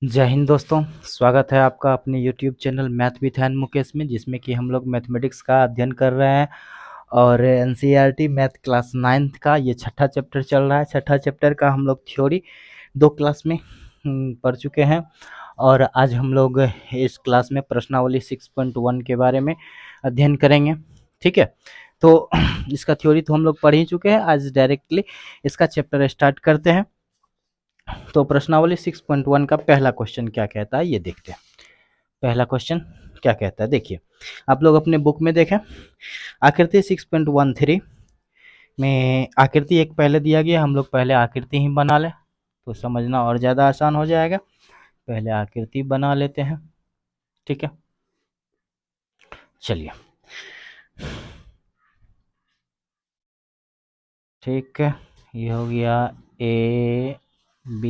जय हिंद दोस्तों। स्वागत है आपका अपने YouTube channel math with an Mukesh में, जिसमें कि हम लोग मैथमेटिक्स का अध्ययन कर रहे हैं और NCERT मैथ क्लास 9th का ये छठा चैप्टर चल रहा है। छठा चैप्टर का हम लोग थ्योरी 2 क्लास में पढ़ चुके हैं और आज हम लोग इस क्लास में प्रश्नावली 6.1 के बारे में अध्ययन करेंगे। ठीक है, तो इसका थ्योरी तो हम लोग पढ़ ही चुके हैं। आज डायरेक्टली इसका चैप्टर स्टार्ट करते हैं। तो प्रश्नावली 6.1 का पहला क्वेश्चन क्या कहता है ये देखते हैं। पहला क्वेश्चन क्या कहता है देखिए, आप लोग अपने बुक में देखें। आकृति 6.13 में आकृति एक पहले दिया गया, हम लोग पहले आकृति ही बना लें तो समझना और ज़्यादा आसान हो जाएगा। पहले आकृति बना लेते हैं, ठीक है। चलिए, ठीक है, ये हो गया A B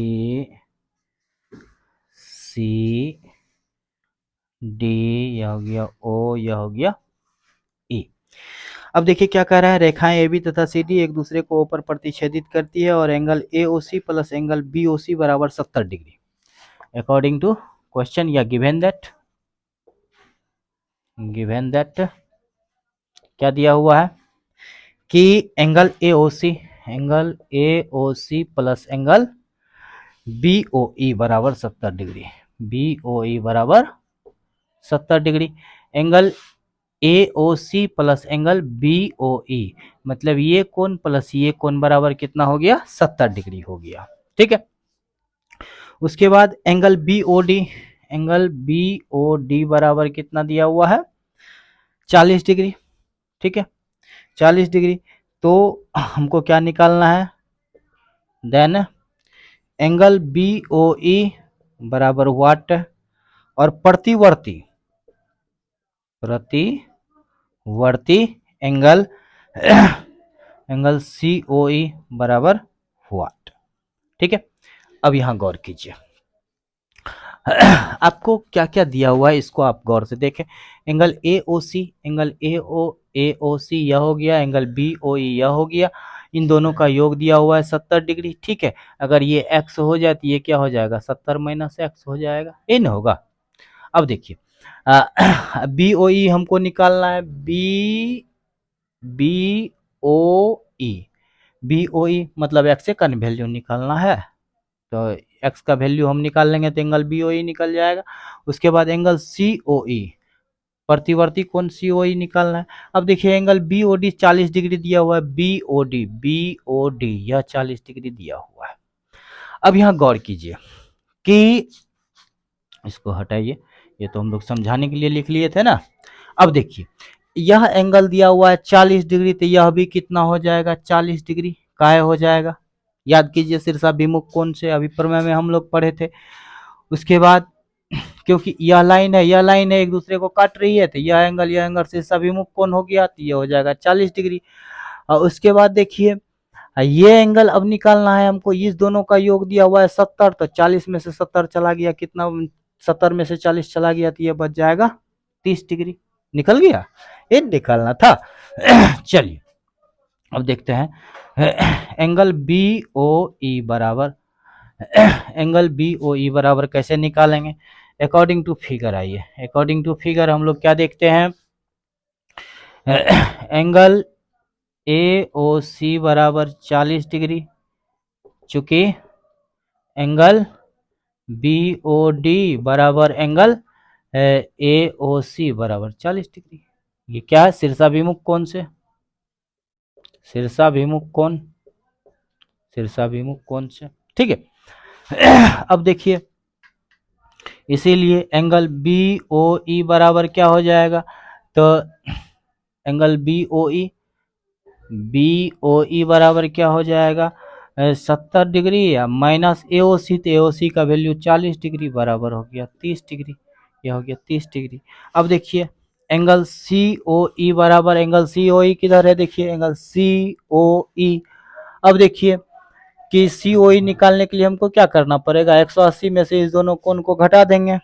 C D, यह हो गया O, यह हो गया E। अब देखिए क्या कह रहा है, रेखाएं ए बी तथा सी डी एक दूसरे को ऊपर प्रतिच्छेदित करती है और angle A O C plus angle B O C बराबर 70 डिग्री अकॉर्डिंग टू क्वेश्चन या गिवन दैट क्या दिया हुआ है कि angle A O C plus angle B O E बराबर 70 डिग्री, बी ओ ई बराबर 70 degree. Angle A O C plus angle B O E, मतलब ये कोण प्लस ये कोण बराबर कितना हो गया, 70 डिग्री हो गया। ठीक है, उसके बाद एंगल बी ओ डी बराबर कितना दिया हुआ है, 40 डिग्री। ठीक है, 40 डिग्री। तो हमको क्या निकालना है, then angle B O E बराबर वाट और प्रतिवर्ती एंगल एंगल सी ओ ई बराबर वाट। ठीक है, अब यहां गौर कीजिए आपको क्या क्या दिया हुआ है, इसको आप गौर से देखें। एंगल ए ओ सी यह हो गया, एंगल बी ओ ई यह हो गया, इन दोनों का योग दिया हुआ है 70 डिग्री। ठीक है, अगर ये एक्स हो जाए तो ये क्या हो जाएगा, 70 माइनस एक्स हो जाएगा, ये ना होगा। अब देखिए बी ओ ई हमको निकालना है, बी ओ ई मतलब एक्स का वैल्यू निकालना है, तो एक्स का वैल्यू हम निकाल लेंगे तो एंगल बी ओ ई निकल जाएगा। उसके बाद एंगल सी ओ ई, प्रतिवर्ती कोण सी ओ ई निकालना है। अब देखिए angle B O D 40 degree दिया हुआ है, बी ओ डी यह 40 डिग्री दिया हुआ है। अब यहाँ गौर कीजिए कि इसको हटाइए, ये तो हम लोग समझाने के लिए लिख लिए थे ना। अब देखिए यह एंगल दिया हुआ है 40 डिग्री, तो यह भी कितना हो जाएगा, 40 डिग्री काय हो जाएगा। याद कीजिए शीर्षाभिमुख कोण से अभी प्रमेय में हम लोग पढ़े थे। उसके बाद क्योंकि यह लाइन है एक दूसरे को काट रही है, तो यह एंगल शीर्षाभिमुख कोण हो गया, तो यह हो जाएगा 40 डिग्री। और उसके बाद देखिए ये एंगल अब निकालना है हमको, इस दोनों का योग दिया हुआ है 70, तो 40 में से 70 चला गया, कितना 70 में से 40 चला गया, तो ये बच जाएगा 30 डिग्री। निकल गया, ये निकालना था। चलिए अब देखते हैं एंगल बी ओ ई बराबर कैसे निकालेंगे, अकॉर्डिंग टू फिगर। आइए अकॉर्डिंग टू फिगर हम लोग क्या देखते हैं, एंगल ए ओ सी बराबर 40 डिग्री, चूंकि एंगल बी ओ डी बराबर एंगल ए ओ सी बराबर 40 डिग्री। ये क्या है, शीर्षाभिमुख कोण से, शीर्षाभिमुख कोण से। ठीक है, अब देखिए इसीलिए एंगल बी ओ ई बराबर क्या हो जाएगा, तो एंगल बी ओ ई बराबर क्या हो जाएगा, 70 डिग्री या माइनस ए ओ सी, तो ए ओ सी का वैल्यू 40 डिग्री बराबर हो गया 30 डिग्री, यह हो गया 30 डिग्री। अब देखिए एंगल सी ओ ई बराबर, एंगल सी ओ ई किधर है, देखिए एंगल सी ओ ई। अब देखिए कि सी ओ ई निकालने के लिए हमको क्या करना पड़ेगा, 180 में से इस दोनों कोण को घटा देंगे,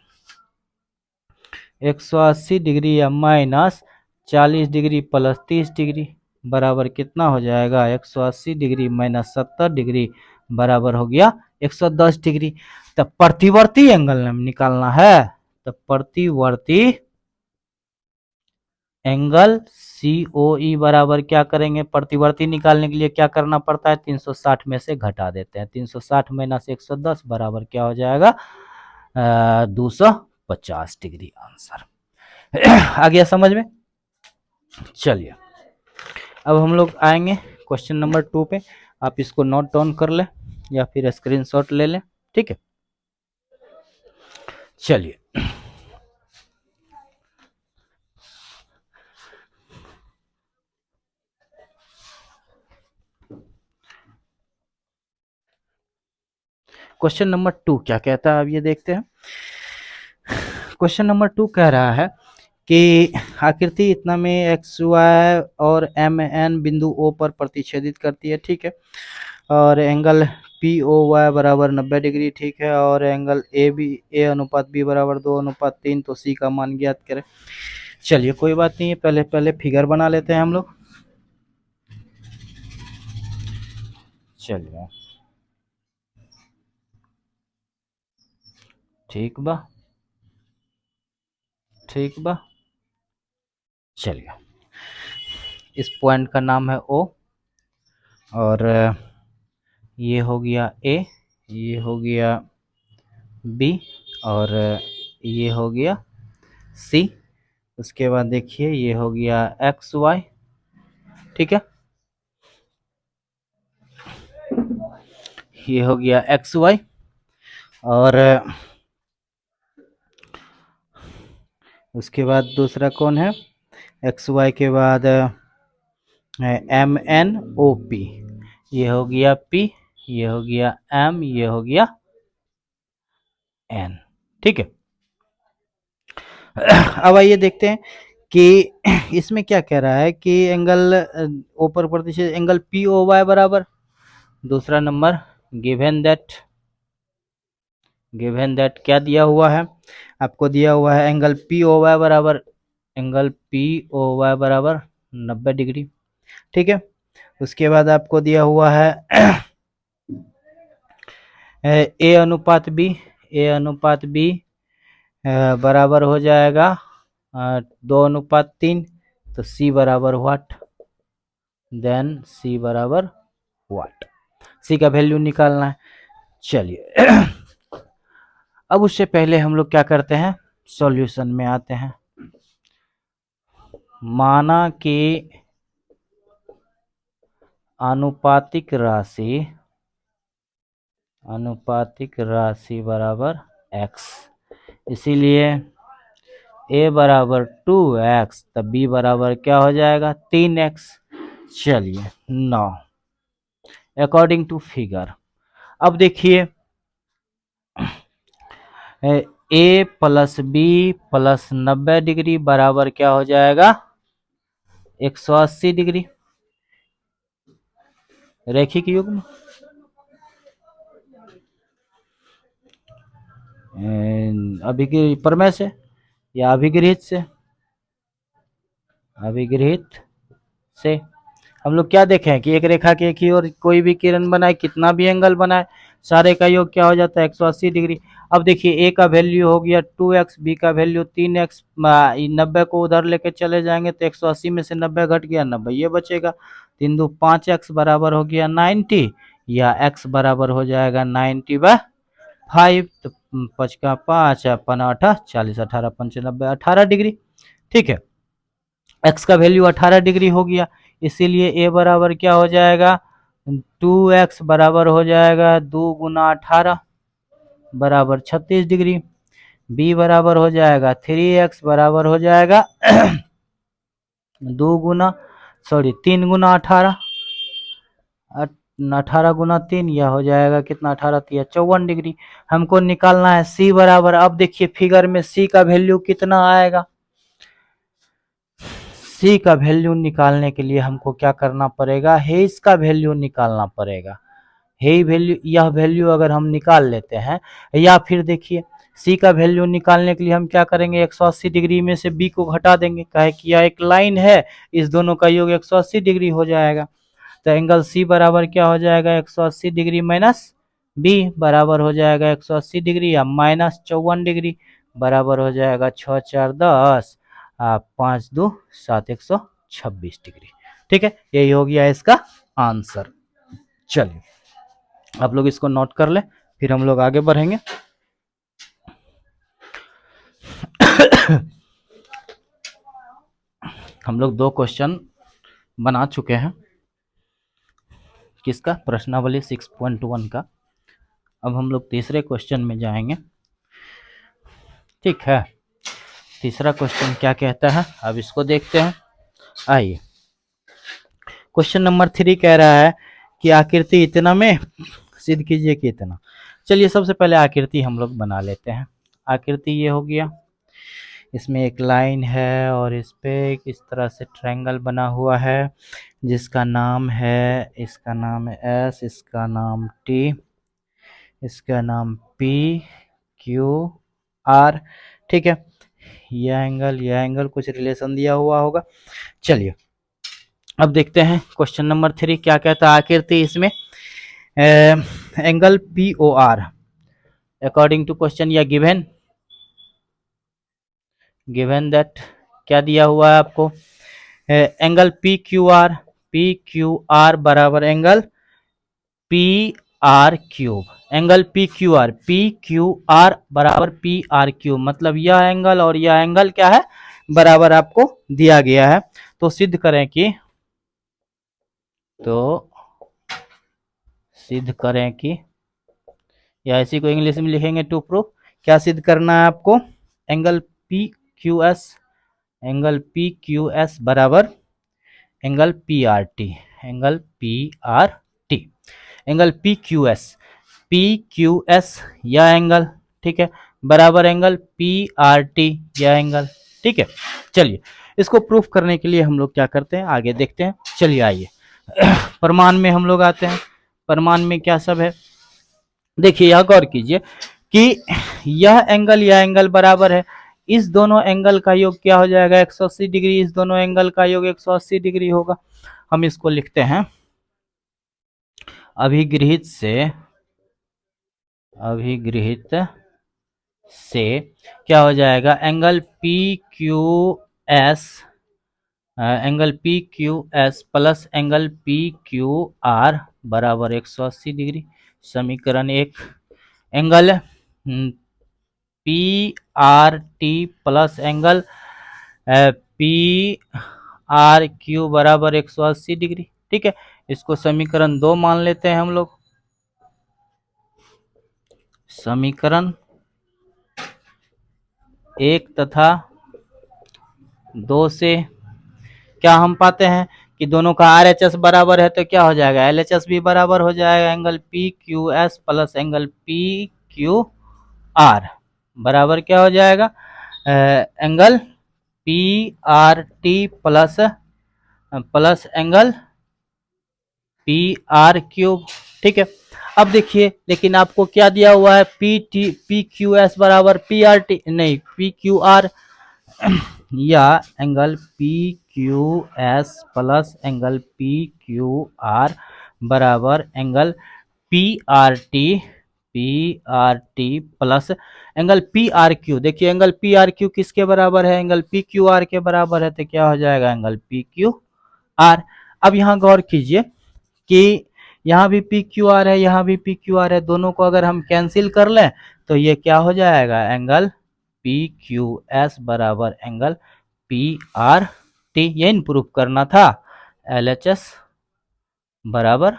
180 डिग्री या माइनस 40 डिग्री प्लस 30 डिग्री बराबर कितना हो जाएगा, 180 डिग्री माइनस 70 डिग्री बराबर हो गया 110 डिग्री। तब प्रतिवर्ती एंगल निकालना है, तो प्रतिवर्ती एंगल COE बराबर क्या करेंगे, प्रतिवर्ती निकालने के लिए क्या करना पड़ता है, 360 में से घटा देते हैं, 360 माइनस 110 बराबर क्या हो जाएगा 250 डिग्री आंसर। आ गया समझ में। चलिए अब हम लोग आएंगे क्वेश्चन नंबर 2 पे। आप इसको नोट डाउन कर ले या फिर स्क्रीनशॉट ले लें, ठीक है। चलिए क्वेश्चन नंबर 2 क्या कहता है, अब ये देखते हैं। क्वेश्चन नंबर 2 कह रहा है कि आकृति इतना में एक्स वाई और एम एन बिंदु ओ पर प्रतिच्छेदित करती है, ठीक है। और एंगल पी ओ वाई बराबर 90 डिग्री, ठीक है। और एंगल ए बी ए अनुपात बी बराबर 2:3, तो सी का मान ज्ञात करें। चलिए कोई बात नहीं है, पहले फिगर बना लेते हैं हम लोग। चलिए ठीक बा, ठीक बा। चलिए इस पॉइंट का नाम है ओ, और ये हो गया ए, ये हो गया बी, और ये हो गया सी। उसके बाद देखिए ये हो गया एक्स वाई, ठीक है। ये हो गया एक्स वाई, और उसके बाद दूसरा कौन है, एक्स वाई के बाद एम एन ओ पी, ये हो गया पी, ये हो गया एम, ये हो गया एन, ठीक है। अब आइए देखते हैं कि इसमें क्या कह रहा है कि एंगल ऊपर प्रतिशत एंगल पी ओ वाई बराबर, दूसरा नंबर गिवन दैट क्या दिया हुआ है आपको, दिया हुआ है एंगल पी ओ वाई बराबर, एंगल पी ओ वाई बराबर 90 डिग्री, ठीक है। उसके बाद आपको दिया हुआ है ए अनुपात बी, ए अनुपात बी बराबर हो जाएगा 2:3, तो सी बराबर व्हाट, देन सी बराबर व्हाट, सी का वैल्यू निकालना है। चलिए अब उससे पहले हम लोग क्या करते हैं, सॉल्यूशन में आते हैं। माना कि आनुपातिक राशि बराबर x, इसीलिए a बराबर 2x, तब b बराबर क्या हो जाएगा 3x। चलिए 9 अकॉर्डिंग टू फिगर। अब देखिए a plus B plus 90 degree बराबर क्या हो जाएगा 180 डिग्री, रैखिक युग्म अभिगृहित प्रमेय से या अभिगृहित से हम लोग क्या देखें कि एक रेखा के एक ही और कोई भी किरण बनाए, कितना भी एंगल बनाए, सारे का योग क्या हो जाता है 180 डिग्री। अब देखिए ए का वैल्यू हो गया 2x, बी का वैल्यू 3x, 90 को उधर लेके चले जाएंगे तो 180 में से 90 घट गया, 90 ये बचेगा, 3 2 5x बराबर हो गया 90, या x बराबर हो जाएगा 90/5, तो 5 का 5 अपन 8 40, 18 5 90 18 डिग्री, ठीक है। x का वैल्यू 18 डिग्री हो गया, इसीलिए a बराबर क्या हो जाएगा 2x बराबर हो जाएगा 2 गुना 18 बराबर 36 डिग्री, b बराबर हो जाएगा 3x बराबर हो जाएगा 3 गुना 18, 18 गुना 3, यह हो जाएगा कितना 18 3 54 डिग्री। हमको निकालना है c बराबर, अब देखिए फिगर में c का वैल्यू कितना आएगा, c का वैल्यू निकालने के लिए हमको क्या करना पड़ेगा, हेज का वैल्यू निकालना पड़ेगा। हे वैल्यू, यह वैल्यू अगर हम निकाल लेते हैं, या फिर देखिए c का वैल्यू निकालने के लिए हम क्या करेंगे 180 डिग्री में से b को घटा देंगे, कहे कि यह एक लाइन है, इस दोनों का योग 180 डिग्री हो जाएगा। तो एंगल सी बराबर क्या हो जाएगा 180 डिग्री माइनस बी बराबर हो जाएगा 180 डिग्री या माइनस 54 डिग्री बराबर हो जाएगा 6 4 10 5 2 7 126 डिग्री। ठीक है, यही हो गया इसका आंसर। चलिए आप लोग इसको नोट कर ले, फिर हम लोग आगे बढ़ेंगे। हम लोग 2 क्वेश्चन बना चुके हैं, किसका, प्रश्नावली 6.1 का। अब हम लोग तीसरे क्वेश्चन में जाएंगे। ठीक है, तीसरा क्वेश्चन क्या कहता है, अब इसको देखते हैं। आइए, क्वेश्चन नंबर 3 कह रहा है कि आकृति इतना में सिद्ध कीजिए कि इतना। चलिए सबसे पहले आकृति हम लोग बना लेते हैं। आकृति ये हो गया, इसमें एक लाइन है और इस पे इस तरह से ट्रायंगल बना हुआ है जिसका नाम है, इसका नाम है एस, इसका नाम टी, इसका नाम पी क्यू आर। ठीक है, यह एंगल कुछ रिलेशन दिया हुआ होगा। चलिए अब देखते हैं क्वेश्चन नंबर 3 क्या कहता है। आकृति इसमें angle P O R according to question या गिवन दैट क्या दिया हुआ है आपको, एंगल पी क्यू आर बराबर angle P R Q, angle P Q R बराबर पी आर क्यूब, मतलब यह एंगल और यह एंगल क्या है, बराबर आपको दिया गया है। तो सिद्ध करें कि या इसी को इंग्लिश में लिखेंगे टू प्रूफ। क्या सिद्ध करना है आपको, एंगल पी क्यू एस बराबर angle P R T, angle P Q S या एंगल, ठीक है, बराबर एंगल पी आर टी या एंगल। ठीक है, चलिए इसको प्रूफ करने के लिए हम लोग क्या करते हैं, आगे देखते हैं। चलिए आइए प्रमाण में हम लोग आते हैं। प्रमाण में क्या सब है, देखिए यह गौर कीजिए कि यह एंगल बराबर है, इस दोनों एंगल का योग क्या हो जाएगा 180 डिग्री, इस दोनों एंगल का योग 180 डिग्री होगा। हम इसको लिखते हैं अभिगृहित से क्या हो जाएगा, angle P Q S plus angle P Q R बराबर 180 डिग्री। समीकरण 1, angle P R T plus angle P R Q बराबर 180 डिग्री। ठीक है, इसको समीकरण 2 मान लेते हैं हम लोग। समीकरण 1 तथा 2 से क्या हम पाते हैं कि दोनों का RHS बराबर है, तो क्या हो जाएगा LHS भी बराबर हो जाएगा। Angle P Q S plus angle P Q R बराबर क्या हो जाएगा, angle P R T plus angle P R cube. ठीक है, अब देखिए लेकिन आपको क्या दिया हुआ है, पी क्यू एस बराबर पी आर टी नहीं पी क्यू आर या angle P Q S plus angle P Q R बराबर angle P R T plus angle P R Q. देखिए एंगल पी आर क्यू किसके बराबर है, angle P Q are के बराबर है, तो क्या हो जाएगा एंगल पी क्यू आर। अब यहाँ गौर कीजिए कि यहाँ भी पी क्यू आर है, यहाँ भी पी क्यू आर है, दोनों को अगर हम कैंसिल कर लें तो ये क्या हो जाएगा, एंगल पी क्यू एस बराबर एंगल पी आर टी। यही प्रूफ करना था, एल एच एस बराबर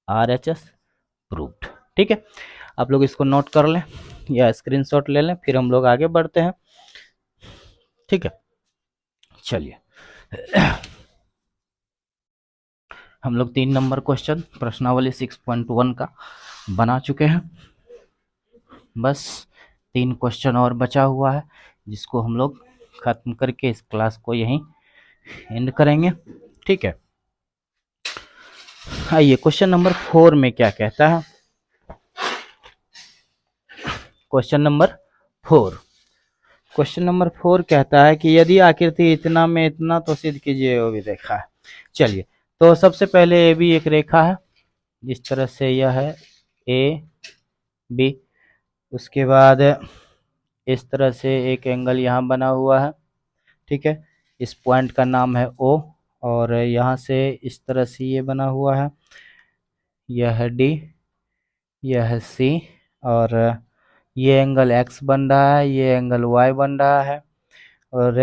आर एच एस प्रूफ्ड। ठीक है, आप लोग इसको नोट कर लें या स्क्रीनशॉट ले लें, फिर हम लोग आगे बढ़ते हैं। ठीक है, चलिए हम लोग 3 नंबर क्वेश्चन प्रश्नावली 6.1 का बना चुके हैं। बस 3 क्वेश्चन और बचा हुआ है जिसको हम लोग खत्म करके इस क्लास को यहीं एंड करेंगे। ठीक है, आइए क्वेश्चन नंबर 4 में क्या कहता है। क्वेश्चन नंबर 4 कहता है कि यदि आकृति इतना में इतना तो सिद्ध कीजिए, वो भी देखा है। चलिए तो सबसे पहले ए बी एक रेखा है, जिस तरह से यह है ए बी। उसके बाद इस तरह से एक एंगल यहाँ बना हुआ है, ठीक है। इस पॉइंट का नाम है ओ, और यहाँ से इस तरह से ये बना हुआ है, यह है डी, यह है सी, और ये एंगल एक्स बन रहा है, ये एंगल वाई बन रहा है, और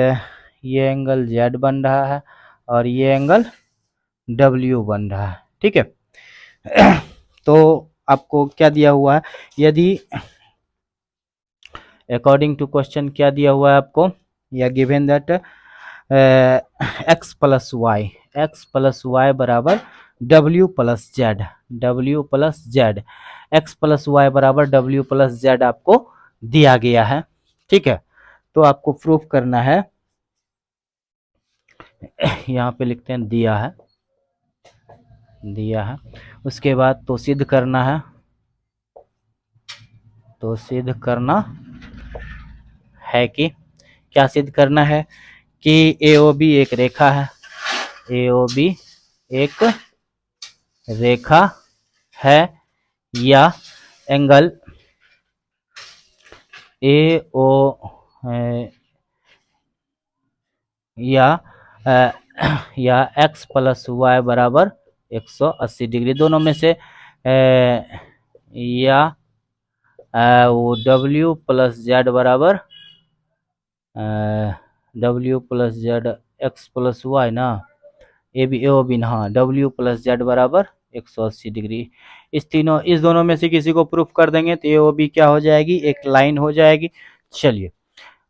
ये एंगल जेड बन रहा है, और ये एंगल डब्ल्यू बन रहा है, ठीक है। तो आपको क्या दिया हुआ है, यदि अकॉर्डिंग टू क्वेश्चन क्या दिया हुआ है आपको, या given that X plus Y बराबर W plus Z, X plus Y बराबर डब्ल्यू प्लस जेड आपको दिया गया है, ठीक है। तो आपको प्रूफ करना है, यहाँ पे लिखते हैं दिया है, उसके बाद तो सिद्ध करना है, तो सिद्ध करना है कि क्या सिद्ध करना है कि AOB एक रेखा है, AOB एक रेखा है, या एंगल AO या x प्लस वाई बराबर 180 डिग्री, दोनों में से या वो W प्लस जेड बराबर W plus Z X plus Y ना, AOB हाँ, W प्लस जेड बराबर 180 डिग्री। इस दोनों में से किसी को प्रूफ कर देंगे तो AOB क्या हो जाएगी, एक लाइन हो जाएगी। चलिए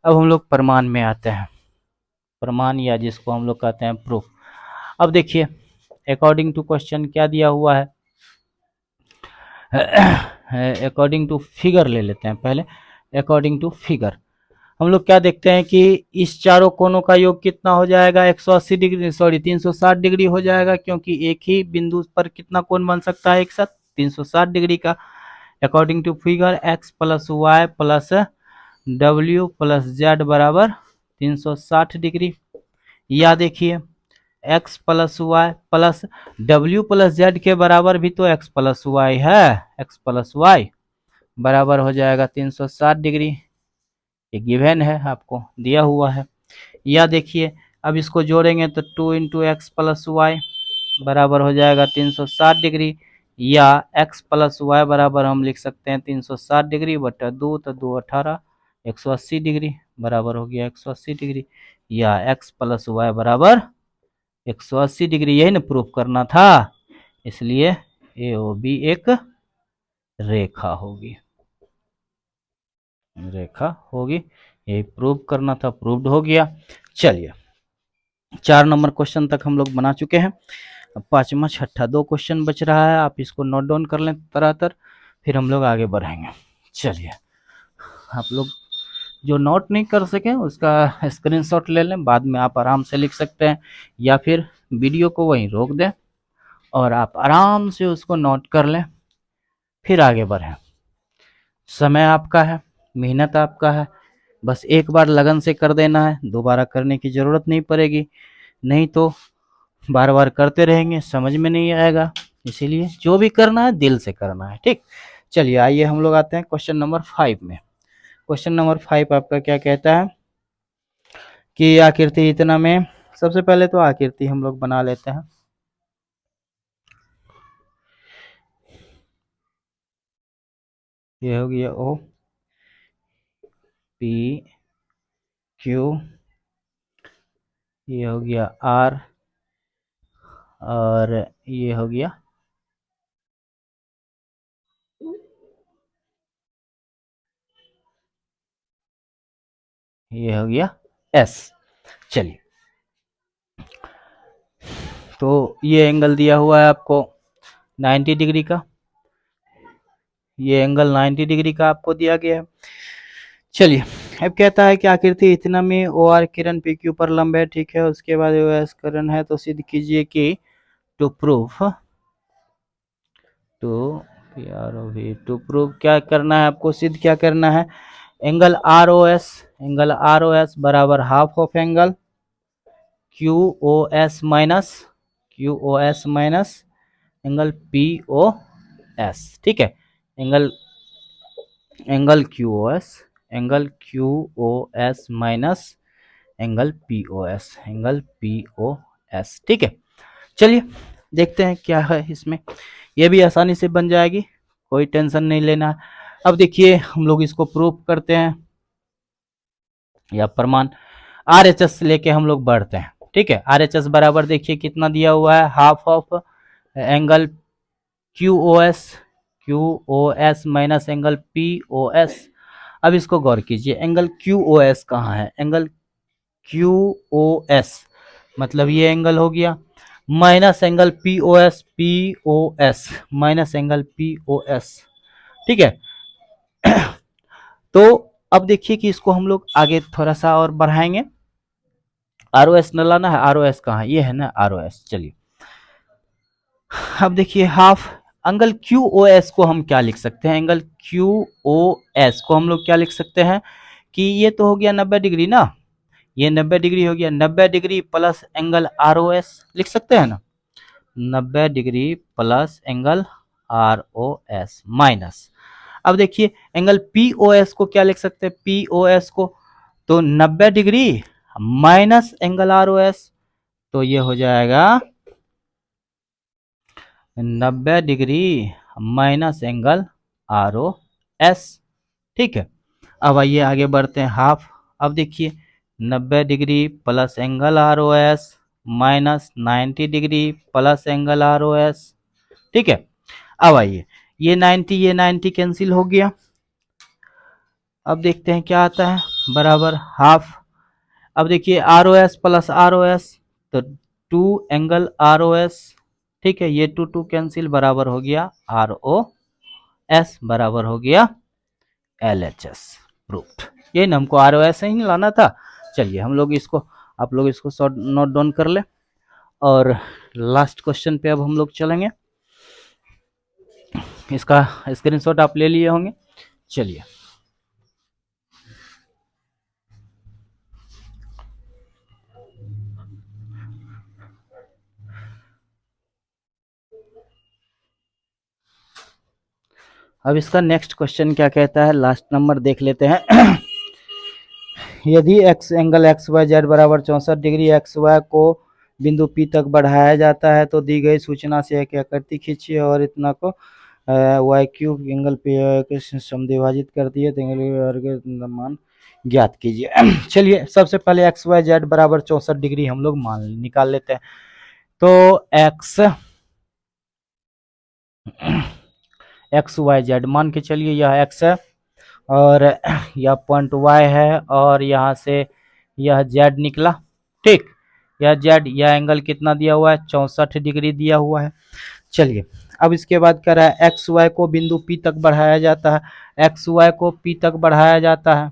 अब हम लोग प्रमाण में आते हैं, प्रमाण या जिसको हम लोग कहते हैं प्रूफ। अब देखिए अकॉर्डिंग टू क्वेश्चन क्या दिया हुआ है, अकॉर्डिंग टू फिगर ले लेते हैं पहले। अकॉर्डिंग टू फिगर हम लोग क्या देखते हैं कि इस चारों कोनों का योग कितना हो जाएगा, 180 डिग्री, सॉरी 360 डिग्री हो जाएगा, क्योंकि एक ही बिंदु पर कितना कोण बन सकता है एक साथ, 360 डिग्री का। According to figure X plus Y plus W plus Z बराबर 360 डिग्री, या देखिए x plus Y plus W plus Z के बराबर भी तो x प्लस वाई है, x प्लस वाई बराबर हो जाएगा 360 डिग्री, ये गिवन है, आपको दिया हुआ है। या देखिए अब इसको जोड़ेंगे तो 2 इंटू एक्स प्लस वाई बराबर हो जाएगा 360 डिग्री, या x प्लस वाई बराबर हम लिख सकते हैं 360 डिग्री बटा 2, तो 2 18 180 डिग्री बराबर हो गया 180 डिग्री, या x प्लस वाई बराबर 180 डिग्री, यही ना प्रूफ करना था, इसलिए AOB एक रेखा होगी, यही प्रूव करना था, प्रूव्ड हो गया। चलिए 4 नंबर क्वेश्चन तक हम लोग बना चुके हैं, अब 5वां 6ठा 2 क्वेश्चन बच रहा है, आप इसको नोट डाउन कर लें तरह, फिर हम लोग आगे बढ़ेंगे। चलिए आप लोग जो नोट नहीं कर सके उसका स्क्रीनशॉट ले लें, बाद में आप आराम से लिख सकते हैं, या फिर वीडियो को वहीं रोक दें और आप आराम से उसको नोट कर लें, फिर आगे बढ़ें। समय आपका है, मेहनत आपका है, बस एक बार लगन से कर देना है, दोबारा करने की ज़रूरत नहीं पड़ेगी, नहीं तो बार बार करते रहेंगे समझ में नहीं आएगा, इसीलिए जो भी करना है दिल से करना है, ठीक। चलिए आइए हम लोग आते हैं क्वेश्चन नंबर 5 में। क्वेश्चन नंबर 5 आपका क्या कहता है कि आकृति इतना में, सबसे पहले तो आकृति हम लोग बना लेते हैं। ये हो गया O P Q, ये हो गया R, और ये हो गया S। चलिए तो ये एंगल दिया हुआ है आपको 90 डिग्री का, ये एंगल 90 डिग्री का आपको दिया गया है। चलिए अब कहता है कि आकृति इतना में OR किरण PQ पर लंब है, ठीक है। उसके बाद OS किरण है, तो सिद्ध कीजिए कि टू प्रूफ क्या करना है आपको, सिद्ध क्या करना है, एंगल ROS बराबर half of angle QOS Q O S minus angle P O S. ठीक है, angle angle Q O S, angle Q O S minus angle P O S, angle P O S. ठीक है, चलिए देखते हैं क्या है इसमें। ये भी आसानी से बन जाएगी, कोई टेंशन नहीं लेना है। अब देखिए हम लोग इसको प्रूफ करते हैं या प्रमाण आर एच एस लेके हम लोग बढ़ते हैं। ठीक है, आर एच एस बराबर देखिए कितना दिया हुआ है, half of angle Q O S, Q O S minus angle P O S. अब इसको गौर कीजिए, एंगल क्यू ओ एस कहाँ है, एंगल क्यू ओ एस मतलब ये एंगल हो गया, minus angle P O S, P O S minus angle P O S. ठीक है, तो अब देखिए कि इसको हम लोग आगे थोड़ा सा और बढ़ाएंगे। आर ओ एस न लाना है, आर ओ एस कहाँ, ये है ना आर ओ एस। चलिए अब देखिए half angle Q O S को हम क्या लिख सकते हैं, एंगल क्यू ओ एस को हम लोग क्या लिख सकते हैं कि ये तो हो गया 90 डिग्री ना, ये 90 डिग्री हो गया, 90 degree plus angle R O S लिख सकते हैं ना, 90 degree plus angle R O S minus. अब देखिए एंगल पी ओ एस को क्या लिख सकते हैं, पी ओ एस को तो 90 degree minus angle R O S, तो ये हो जाएगा 90 degree minus angle R O S. ठीक है, अब आइए आगे बढ़ते हैं हाफ। अब देखिए 90 degree plus angle R O S minus 90 degree plus angle R O S. ठीक है, अब आइए ये 90 कैंसिल हो गया। अब देखते हैं क्या आता है, बराबर हाफ। अब देखिए R O S plus R O S तो 2 एंगल आर ओ एस। ठीक है, ये 2 कैंसिल, बराबर हो गया आर ओ एस, बराबर हो गया एल एच एस। प्रूफ्ड। ये ना हमको आर ओ एस ही लाना था। चलिए हम लोग इसको, आप लोग इसको शॉर्ट नोट डाउन कर ले और लास्ट क्वेश्चन पे अब हम लोग चलेंगे। इसका स्क्रीनशॉट आप ले लिए होंगे। चलिए अब इसका नेक्स्ट क्वेश्चन क्या कहता है, लास्ट नंबर देख लेते हैं। यदि X angle X Y Z बराबर 64 डिग्री एक्स वाई को बिंदु पी तक बढ़ाया जाता है तो दी गई सूचना से एक आकृति खींचिए और इतना को वाई क्यूब एंगल पे समद्विभाजित करती है तो मान ज्ञात कीजिए। चलिए सबसे पहले एक्स वाई जेड बराबर 64 डिग्री हम लोग मान निकाल लेते हैं। तो एक्स वाई जेड मान के चलिए, यह एक्स है और यह पॉइंट वाई है और यहाँ से यह जेड निकला। ठीक, यह जेड, यह एंगल कितना दिया हुआ है, 64 डिग्री दिया हुआ है। चलिए अब इसके बाद कह रहा है एक्स वाई को बिंदु पी तक बढ़ाया जाता है, एक्स वाई को पी तक बढ़ाया जाता है,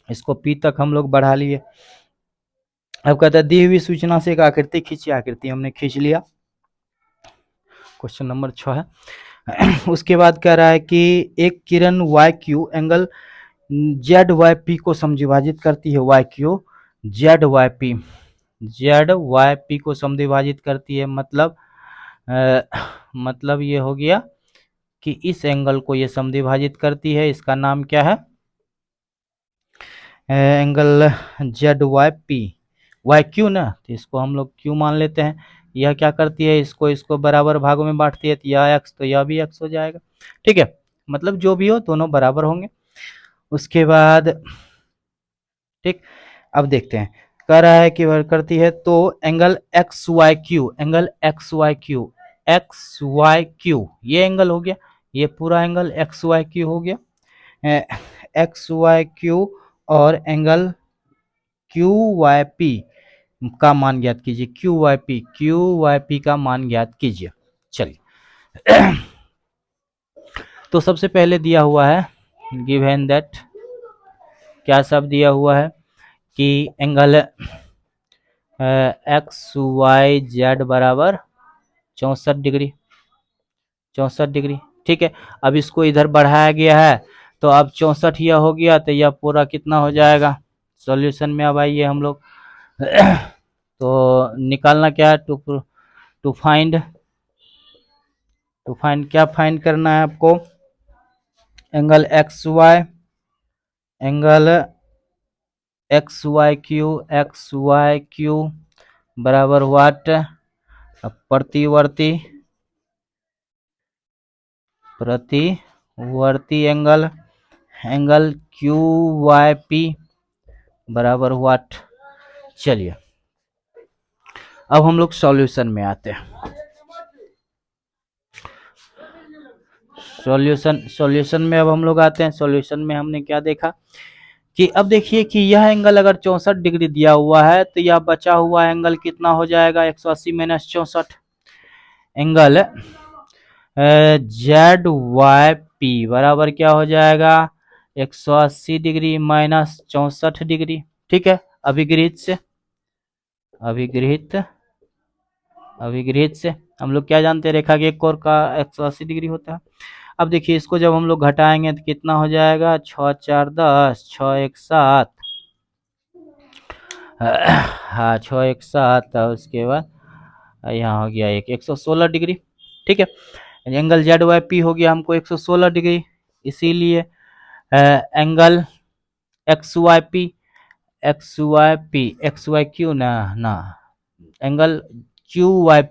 इसको पी तक हम लोग बढ़ा लिए। अब कहता है दी हुई सूचना से एक आकृति खींची, आकृति हमने खींच लिया, क्वेश्चन नंबर 6 है। उसके बाद कह रहा है कि एक किरण Y Q angle Z Y P को समद्विभाजित करती है, Y Q Z Y P, Z Y P को समद्विभाजित करती है, मतलब ये हो गया कि इस एंगल को ये समद्विभाजित करती है, इसका नाम क्या है, angle Z Y P, Y Q ना, तो इसको हम लोग क्यू मान लेते हैं। यह क्या करती है, इसको बराबर भागों में बांटती है, तो यह एक्स तो यह भी एक्स हो जाएगा। ठीक है, मतलब जो भी हो दोनों बराबर होंगे। उसके बाद ठीक, अब देखते हैं, कह रहा है कि वह करती है तो angle X Y Q, angle X Y Q, X Y Q ये एंगल हो गया, ये पूरा एंगल एक्स वाई क्यू हो गया, एक्स वाई क्यू और एंगल क्यू वाई पी का मान ज्ञात कीजिए, क्यू वाई पी का मान ज्ञात कीजिए। चलिए तो सबसे पहले दिया हुआ है गिवन दैट, क्या सब दिया हुआ है कि एंगल एक्स वाई जेड बराबर 64 डिग्री, 64 डिग्री। ठीक है, अब इसको इधर बढ़ाया गया है तो अब 64 यह हो गया तो यह पूरा कितना हो जाएगा, सॉल्यूशन में अब आइए हम लोग। तो निकालना क्या है, टू फाइंड क्या फाइंड करना है आपको, एंगल एक्स वाई क्यू बराबर व्हाट, प्रतिवर्ती एंगल क्यू वाई पी बराबर व्हाट। चलिए अब हम लोग सॉल्यूशन में आते हैं। सॉल्यूशन में अब हम लोग आते हैं। सॉल्यूशन में हमने क्या देखा कि अब देखिए कि यह एंगल अगर 64 डिग्री दिया हुआ है तो यह बचा हुआ एंगल कितना हो जाएगा, 180 minus 64, angle Z Y P बराबर क्या हो जाएगा, 180 डिग्री माइनस 64 डिग्री। ठीक है, अभिगृहित से हम लोग क्या जानते हैं, रेखा के एक कोण का 180 डिग्री होता है। अब देखिए इसको जब हम लोग घटाएंगे तो कितना हो जाएगा, 6 4 10, 6 1 7, हाँ 6 1 7, उसके बाद यहाँ हो गया 116 डिग्री। ठीक है, एंगल जेड वाई पी हो गया हमको 116 डिग्री, इसीलिए एंगल एक्स वाई क्यू ना एंगल क्यू वाई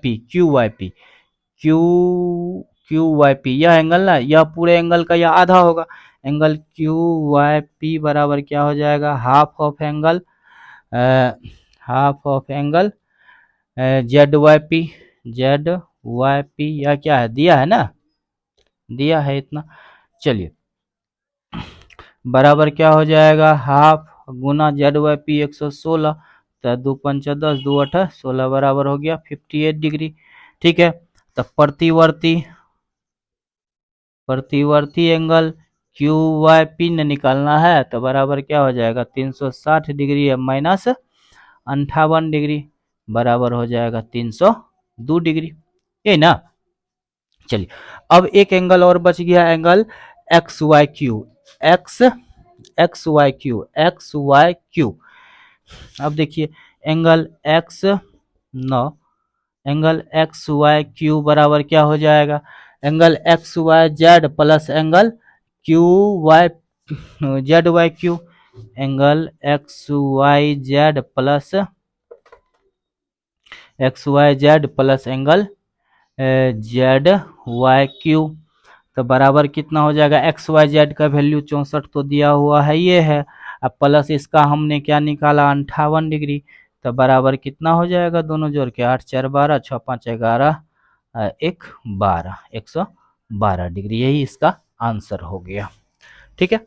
पी, यह एंगल ना, यह पूरे एंगल का यह आधा होगा। एंगल क्यू वाई पी बराबर क्या हो जाएगा, half of angle Z Y P, यह क्या है, दिया है ना, दिया है इतना। चलिए बराबर क्या हो जाएगा, हाफ गुना जेड वाई पी 116, तो 2 5 10, 2 8 16 बराबर हो गया 58 डिग्री। ठीक है, तो प्रतिवर्ती एंगल क्यू वाई पी ने निकालना है तो बराबर क्या हो जाएगा, 360 डिग्री माइनस 58 डिग्री बराबर हो जाएगा 302 डिग्री, यही ना। चलिए अब एक एंगल और बच गया, एंगल एक्स वाई क्यू। अब देखिए एंगल एक्स वाई क्यू बराबर क्या हो जाएगा, angle X Y Z plus angle Q Y Z Y Q, angle X Y Z plus angle Z Y Q, तो बराबर कितना हो जाएगा, एक्स वाई जेड का वैल्यू 64 तो दिया हुआ है, ये है, अब प्लस इसका हमने क्या निकाला 58 डिग्री, तो बराबर कितना हो जाएगा, दोनों जोड़ के 8 4 12, 6 5 11, 1 12, 112 डिग्री, यही इसका आंसर हो गया। ठीक है,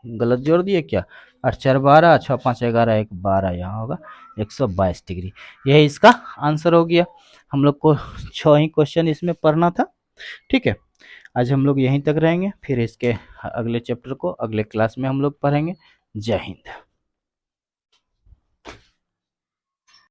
गलत जोड़ दिए क्या, 8 4 12, 6 5 11, 1 12, यहाँ होगा 122 डिग्री, यही इसका आंसर हो गया। हम लोग को 6 ही क्वेश्चन इसमें पढ़ना था। ठीक है, आज हम लोग यहीं तक रहेंगे, फिर इसके अगले चैप्टर को अगले क्लास में हम लोग पढ़ेंगे। जय हिंद।